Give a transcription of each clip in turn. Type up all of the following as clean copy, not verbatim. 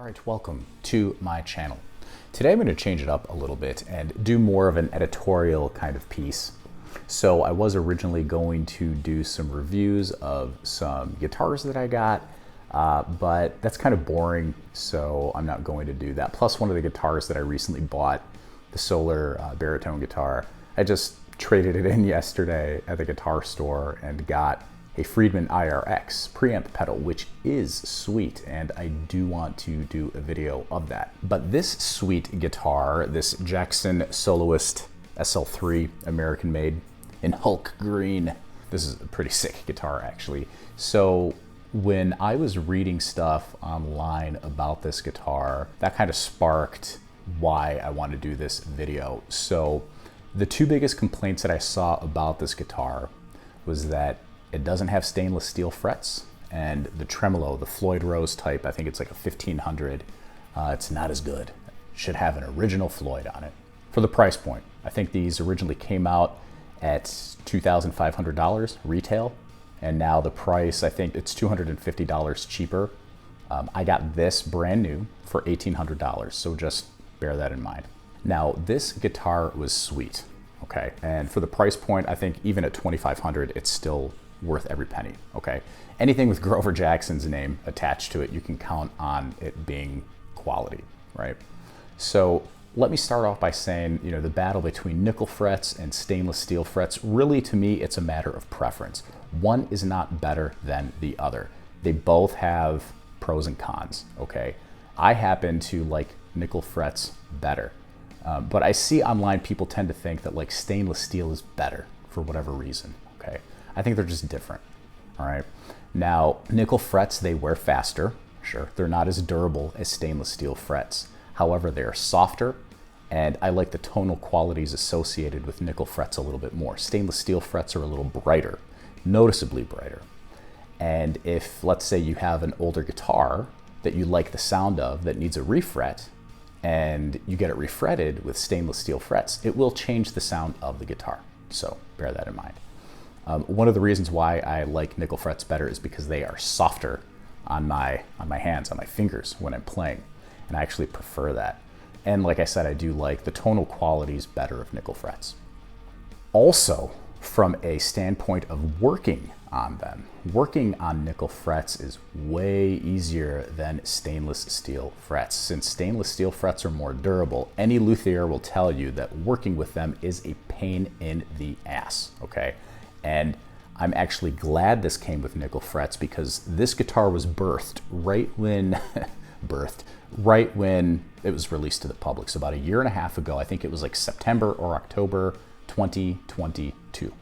Alright, welcome to my channel. Today I'm going to change it up a little bit and do more of an editorial kind of piece. So I was originally going to do some reviews of some guitars that I got, but that's kind of boring, so I'm not going to do that. Plus one of the guitars that I recently bought, the Solar baritone guitar, I just traded it in yesterday at the guitar store and got a Friedman IRX preamp pedal, which is sweet, and I do want to do a video of that. But this sweet guitar, this Jackson Soloist SL3 American made in Hulk green. This is a pretty sick guitar actually. So when I was reading stuff online about this guitar, that kind of sparked why I want to do this video. So the two biggest complaints that I saw about this guitar was that it doesn't have stainless steel frets, and the tremolo, the Floyd Rose type, I think it's like a 1500, it's not as good. It should have an original Floyd on it. For the price point, I think these originally came out at $2,500 retail, and now the price, I think it's $250 cheaper. I got this brand new for $1,800, so just bear that in mind. Now, this guitar was sweet, okay? And for the price point, I think even at $2,500, it's still worth every penny, okay? Anything with Grover Jackson's name attached to it, you can count on it being quality, right? So let me start off by saying, you know, the battle between nickel frets and stainless steel frets, really to me, it's a matter of preference. One is not better than the other. They both have pros and cons, okay? I happen to like nickel frets better, but I see online people tend to think that like stainless steel is better for whatever reason, okay? I think they're just different, all right? Now, nickel frets, they wear faster, sure. They're not as durable as stainless steel frets. However, they are softer, and I like the tonal qualities associated with nickel frets a little bit more. Stainless steel frets are a little brighter, noticeably brighter. And if, let's say you have an older guitar that you like the sound of that needs a refret, and you get it refretted with stainless steel frets, it will change the sound of the guitar. So bear that in mind. One of the reasons why I like nickel frets better is because they are softer on my hands, on my fingers when I'm playing, and I actually prefer that. And like I said, I do like the tonal qualities better of nickel frets. Also, from a standpoint of working on them, working on nickel frets is way easier than stainless steel frets. Since stainless steel frets are more durable, any luthier will tell you that working with them is a pain in the ass, okay? And I'm actually glad this came with nickel frets because this guitar was birthed right when right when it was released to the public. So about 1.5 years ago, I think it was like September or October 2022.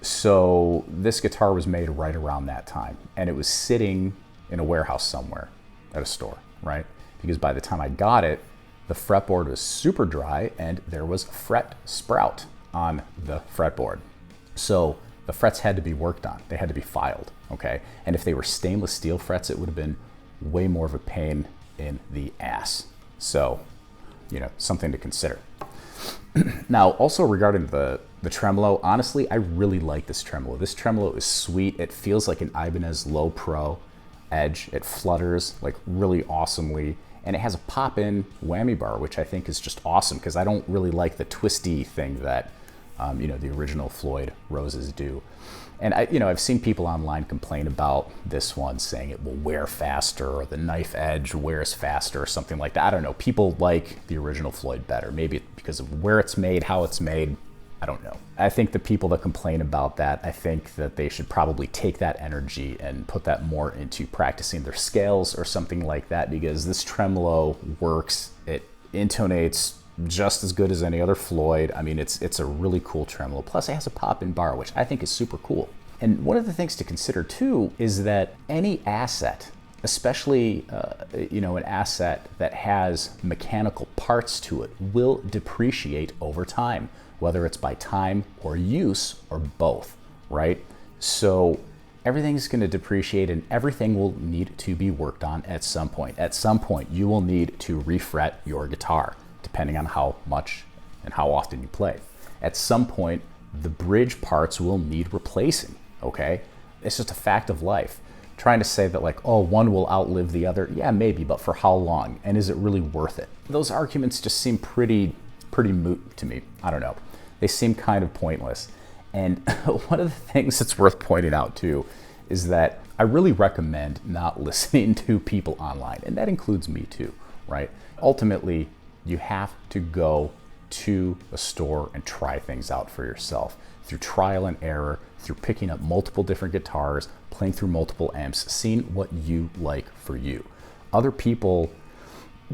So this guitar was made right around that time, and it was sitting in a warehouse somewhere at a store, right? Because by the time I got it, the fretboard was super dry and there was a fret sprout on the fretboard. So the frets had to be worked on. They had to be filed, okay? And if they were stainless steel frets, it would have been way more of a pain in the ass. So, you know, something to consider. Now, also regarding the tremolo, honestly, I really like this tremolo. This tremolo is sweet. It feels like an Ibanez Low Pro Edge. It flutters like really awesomely. And it has a pop-in whammy bar, which I think is just awesome because I don't really like the twisty thing that you know, the original Floyd Roses do. And I've seen people online complain about this one, saying it will wear faster or the knife edge wears faster or something like that. I don't know. People like the original Floyd better. Maybe because of where it's made, how it's made. I don't know. I think the people that complain about that, I think that they should probably take that energy and put that more into practicing their scales or something like that, because this tremolo works. It intonates just as good as any other Floyd. I mean, it's a really cool tremolo. Plus it has a pop-in bar, which I think is super cool. And one of the things to consider too is that any asset, especially you know, an asset that has mechanical parts to it, will depreciate over time, whether it's by time or use or both, right? So everything's going to depreciate and everything will need to be worked on at some point. At some point, you will need to refret your guitar, depending on how much and how often you play. At some point, the bridge parts will need replacing, okay? It's just a fact of life. trying to say that like, oh, one will outlive the other. Yeah, maybe, but for how long? And is it really worth it? Those arguments just seem pretty moot to me. I don't know. They seem kind of pointless. And one of the things that's worth pointing out too is that I really recommend not listening to people online. And that includes me too, right? Ultimately, you have to go to a store and try things out for yourself through trial and error, through picking up multiple different guitars, playing through multiple amps, seeing what you like for you. Other people,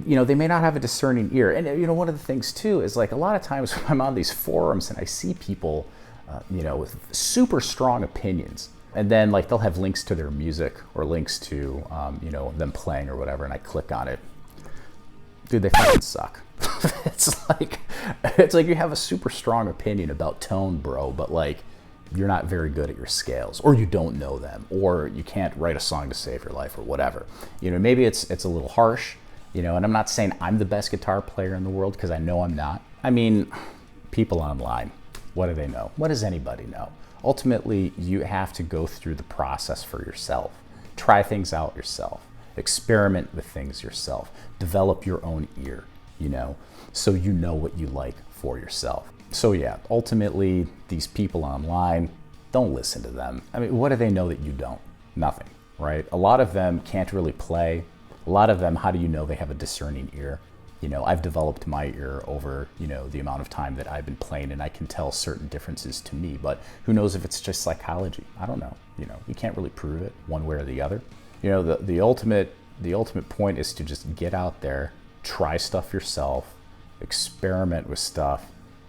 you know, they may not have a discerning ear. And, you know, one of the things too is like a lot of times when I'm on these forums and I see people, you know, with super strong opinions, and then like they'll have links to their music or links to, you know, them playing or whatever, and I click on it. Dude, they fucking suck. It's like you have a super strong opinion about tone, bro, but like you're not very good at your scales, or you don't know them, or you can't write a song to save your life or whatever. You know, maybe it's a little harsh, you know, and I'm not saying I'm the best guitar player in the world, because I know I'm not. I mean, people online, what do they know? What does anybody know? Ultimately, you have to go through the process for yourself. Try things out yourself. Experiment with things yourself. Develop your own ear, you know, so you know what you like for yourself. So yeah, ultimately, these people online, don't listen to them. I mean, what do they know that you don't? Nothing, right? A lot of them can't really play. A lot of them, how do you know they have a discerning ear? You know, I've developed my ear over, you know, the amount of time that I've been playing, and I can tell certain differences to me, but who knows if it's just psychology? I don't know. You know, you can't really prove it one way or the other. You know, the ultimate point is to just get out there, try stuff yourself, experiment with stuff,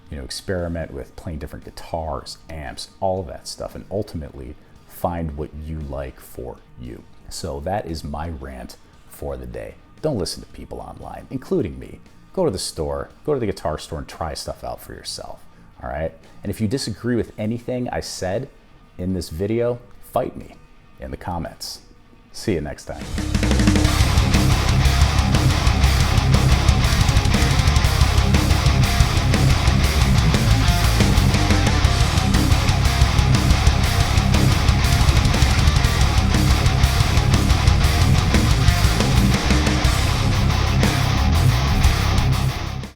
you know, experiment with playing different guitars, amps, all of that stuff, and ultimately find what you like for you. So that is my rant for the day. Don't listen to people online, including me. Go to the store, go to the guitar store and try stuff out for yourself, all right? And if you disagree with anything I said in this video, fight me in the comments. See you next time.